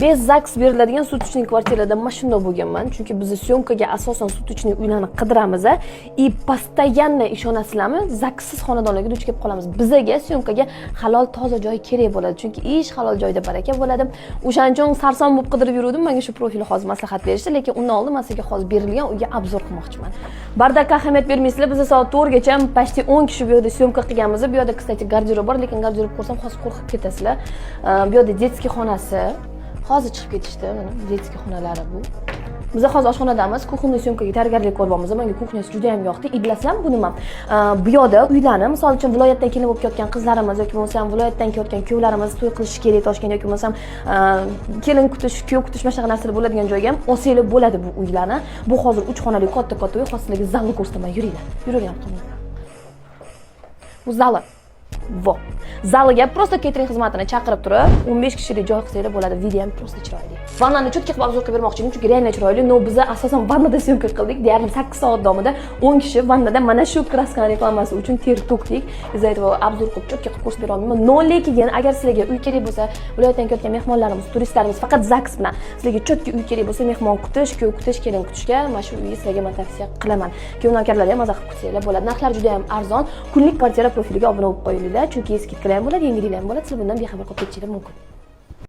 Bez zaks beriladigan sutishli kvartirada mana shunday bo'lganman. Chunki biz syomkaga asosan sutishli uylarni qidiramiz и постоянно ishonasizlarmi, zaksiz xonadonlarga duch kelib qolamiz. Bizga syomkaga halol toza joy kerak bo'ladi. Chunki ish halol joyda baraka bo'ladi. O'shaning uchun sarson bo'lib qidirib yuruvdim. Menga shu profilni hozir maslahat berishdi, lekin undan oldin men sizga hozir berilgan uyga obzor qilmoqchiman. Bardakka ahamiyat bermaysizlar. Biz soat 4 gacha почти 10 kishi bu yerda syomka qilganmiz. Bu yerda, kстати, garderob bor, lekin garderob ko'rsam hozir qo'rqib ketasizlar. Bu yerda детский xonasi. Hozir chiqib ketishdi, mana детский xonalari bu. Biz hozir oshxonadamiz, kuxonniy syomkaga tayyorgarlik ko'ryapmiz. Menga kuxnyasi juda ham yoqdi. И bilasizlarmi, buni men bu yoqda uylarni, misol uchun viloyatdan kelib bo'lib ketgan qizlarimiz yoki bo'lmasam viloyatdan kelayotgan kuyovlarimiz to'y qilishi kerak Toshkentda yoki bo'lmasam kelin kutish, kuyov kutish mana shunaqa narsalar bo'ladigan joyga ham olsanglar bo'ladi bu uylarni. Bu hozir 3 xonali katta-katta uy, hozir sizlarga zalni ko'rsataman, yuringlar. Yuringlar qilin. Bu zali. Vo. Zaliga просто catering xizmatini chaqirib turib, 15 kishilik joy qilsanglar bo'ladi. Video ham просто chiroyli. Vannani cho'tka qilib obzorga bermoqchiman, chunki reально chiroyli. No, biz asosan vannada syomka qildik. Deyarli 8 soat davomida 10 kishi vannada mana shu kraskani reklamasi uchun ter to'kdik. Из-за этого obzor qilib cho'tka qilib ko'rsatib bera olmayman. No, lekin agar sizlarga uy kerak bo'lsa, viloyatdan kelayotgan mehmonlarimiz, turistlarimiz faqat zaks bilan sizlarga cho'tka uy kerak bo'lsa, mehmon kutish, kuyov kutish, kelin kutishga mana shu uyni sizlarga men tavsiya qilaman. Kuyov-navkarlarga ham maza qilib kutsanglar bo'ladi. Narxlar juda ham arzon. Kunlik kvartira profiliga obuna bo'lib qo'yinglar, chunki eski ham bo'ladi, yangiliklar ham bo'ladi. Siz bundan bexabar qolib ketishinglar mumkin.